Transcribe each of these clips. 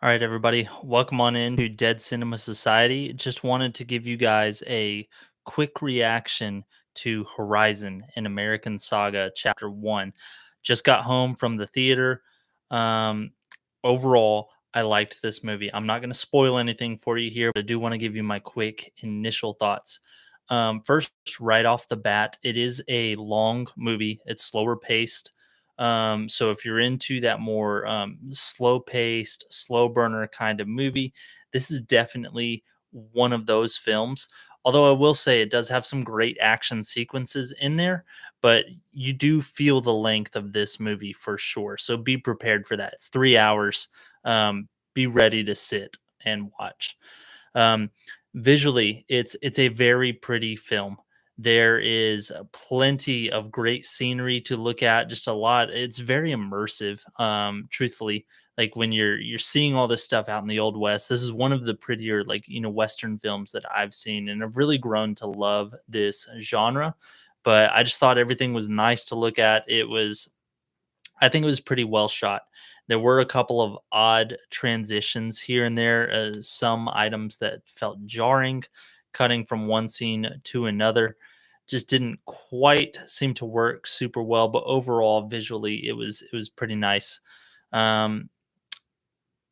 All right, everybody, welcome on in to Dead Cinema Society. Just wanted to give you guys a quick reaction to Horizon in American Saga Chapter 1. Just got home from the theater. Um, Overall, I liked this movie. I'm not going to spoil anything for you here, but I do want to give you my quick initial thoughts. First, right off the bat, it is a long movie, it's slower paced. So if you're into that more slow paced, slow burner kind of movie, this is definitely one of those films. Although I will say it does have some great action sequences in there, but you do feel the length of this movie for sure. So be prepared for that. It's 3 hours. Be ready to sit and watch. Um, Visually, it's a very pretty film. There is plenty of great scenery to look at. Just a lot. It's very immersive. Truthfully, like when you're seeing all this stuff out in the old west, this is one of the prettier Western films that I've seen, and I've really grown to love this genre. But I just thought everything was nice to look at. I think it was pretty well shot. There were a couple of odd transitions here and there, some items that felt jarring, cutting from one scene to another. Just didn't quite seem to work super well, but overall, visually, it was pretty nice. Um,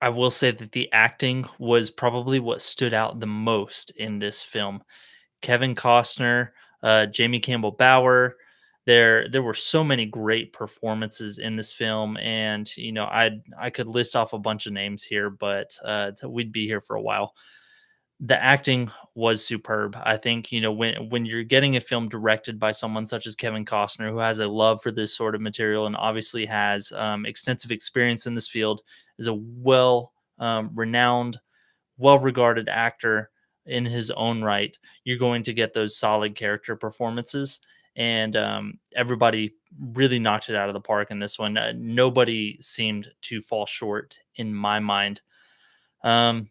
I will say that the acting was probably what stood out the most in this film. Kevin Costner, Jamie Campbell Bower. There were so many great performances in this film, and I could list off a bunch of names here, but we'd be here for a while. The acting was superb. I think when you're getting a film directed by someone such as Kevin Costner, who has a love for this sort of material and obviously has extensive experience in this field, is a renowned, well regarded actor in his own right, you're going to get those solid character performances. And everybody really knocked it out of the park in this one. Nobody seemed to fall short in my mind. Um,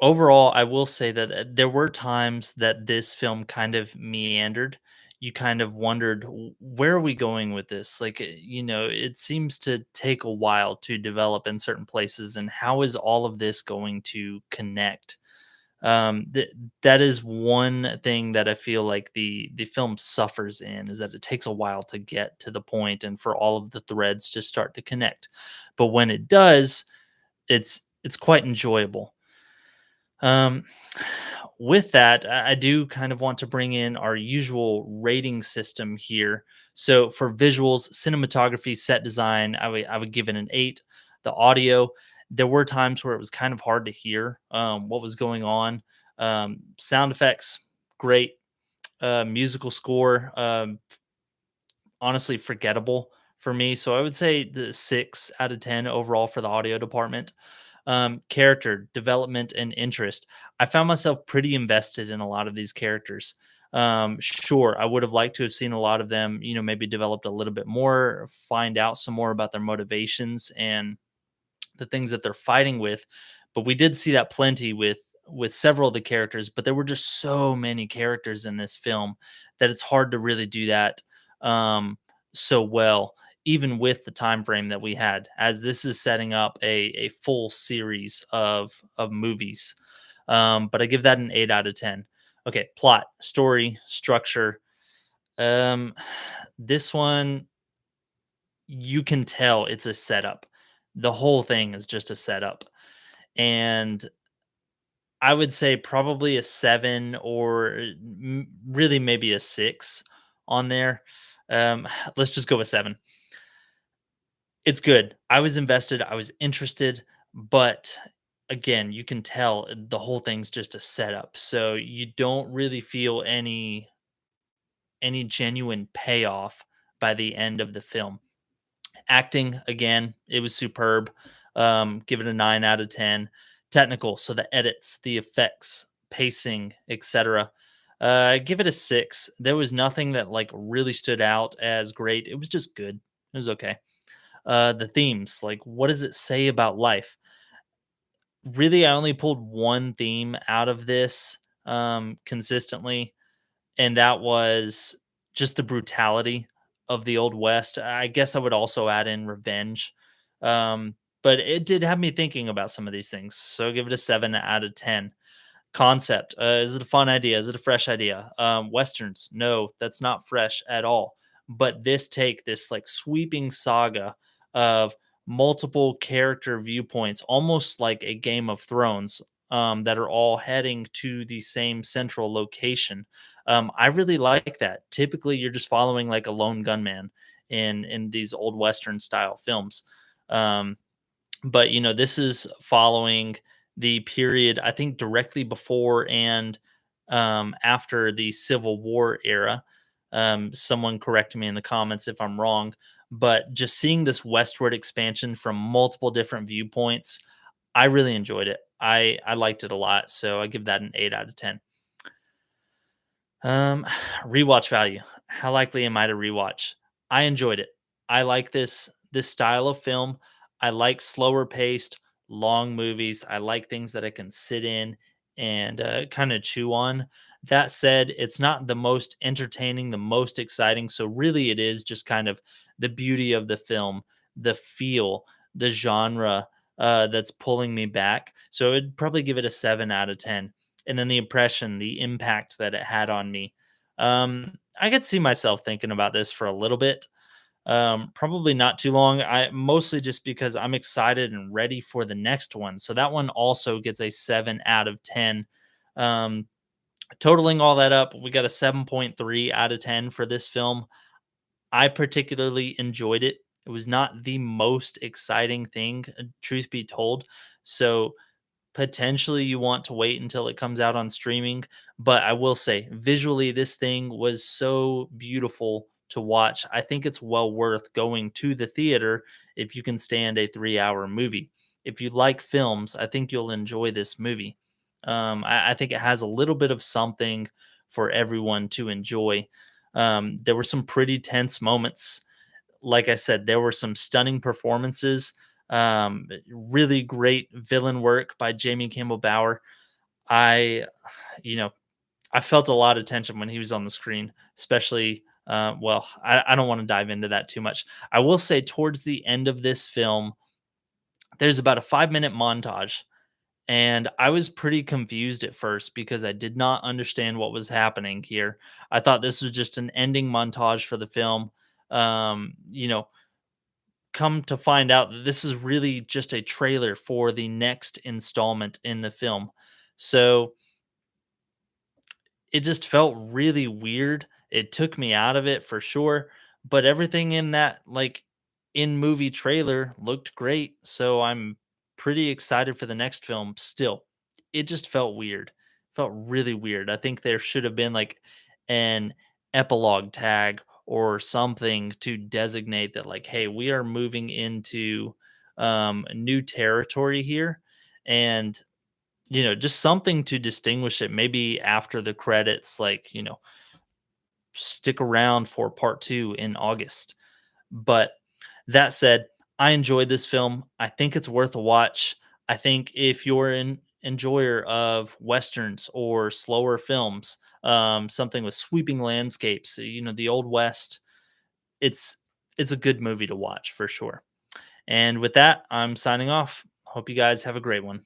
Overall, I will say that there were times that this film kind of meandered. You kind of wondered, where are we going with this? It seems to take a while to develop in certain places. And how is all of this going to connect? That is one thing that I feel like the film suffers in, is that it takes a while to get to the point and for all of the threads to start to connect. But when it does, it's quite enjoyable. Um, with that, I do kind of want to bring in our usual rating system here. So for visuals, cinematography, set design, I would give it an 8. The audio, there were times where it was kind of hard to hear what was going on. Sound effects, great. Musical score, honestly forgettable for me. So I would say the 6 out of 10 overall for the audio department. Character development and interest. I found myself pretty invested in a lot of these characters. Sure, I would have liked to have seen a lot of them, maybe developed a little bit more, find out some more about their motivations and the things that they're fighting with. But we did see that plenty with several of the characters, but there were just so many characters in this film that it's hard to really do that um, so well, even with the time frame that we had, as this is setting up a full series of movies. But I give that an 8 out of 10. Okay, plot, story, structure. Um, this one, you can tell it's a setup. The whole thing is just a setup. And I would say probably a 7 or really maybe a 6 on there. Let's just go with 7. It's good. I was invested, I was interested, but again, you can tell the whole thing's just a setup. So you don't really feel any genuine payoff by the end of the film. Acting, again, it was superb. Give it a 9 out of 10. Technical, so the edits, the effects, pacing, etc. Give it a 6. There was nothing that really stood out as great. It was just good. It was okay. The themes, like what does it say about life? Really, I only pulled one theme out of this consistently, and that was just the brutality of the old west. I guess I would also add in revenge. but it did have me thinking about some of these things. So I'll give it a 7 out of 10. Concept, is it a fun idea? Is it a fresh idea? Westerns, no, that's not fresh at all. But this like sweeping saga of multiple character viewpoints, almost like a Game of Thrones, that are all heading to the same central location. I really like that. Typically, you're just following like a lone gunman in these old Western style films. Um, but this is following the period, I think, directly before and after the Civil War era. Someone correct me in the comments if I'm wrong, but just seeing this westward expansion from multiple different viewpoints, I really enjoyed it. I liked it a lot, so I give that an 8 out of 10. um Rewatch value, how likely am I to rewatch? I enjoyed it. I like this style of film. I like slower paced, long movies. I like things that I can sit in and kind of chew on. That said, it's not the most entertaining, the most exciting. So really, it is just kind of the beauty of the film, the feel, the genre, that's pulling me back. So I'd probably give it a 7 out of 10. And then the impression, the impact that it had on me. I could see myself thinking about this for a little bit. Probably not too long. I mostly just because I'm excited and ready for the next one. So that one also gets a 7 out of 10. Um, Totaling all that up, we got a 7.3 out of 10 for this film. I particularly enjoyed it. It was not the most exciting thing, truth be told. So potentially you want to wait until it comes out on streaming, but I will say visually this thing was so beautiful to watch. I think it's well worth going to the theater if you can stand a 3-hour movie. If you like films, I think you'll enjoy this movie. I think it has a little bit of something for everyone to enjoy. There were some pretty tense moments. Like I said, there were some stunning performances. Really great villain work by Jamie Campbell Bower. I, you know, I felt a lot of tension when he was on the screen, especially. Well, I don't want to dive into that too much. I will say, towards the end of this film, there's about a 5-minute montage, and I was pretty confused at first because I did not understand what was happening here. I thought this was just an ending montage for the film. Um, you know, Come to find out that this is really just a trailer for the next installment in the film. So it just felt really weird. It took me out of it for sure, but everything in that like in movie trailer looked great. So I'm pretty excited for the next film still. It just felt weird. Felt really weird. I think there should have been like an epilogue tag or something to designate that like hey, we are moving into new territory here, and just something to distinguish it. Maybe after the credits, like, stick around for part 2 in August. But that said, I enjoyed this film. I think it's worth a watch. I think if you're an enjoyer of westerns or slower films, something with sweeping landscapes, the old west, it's it's a good movie to watch for sure. And with that, I'm signing off. Hope you guys have a great one.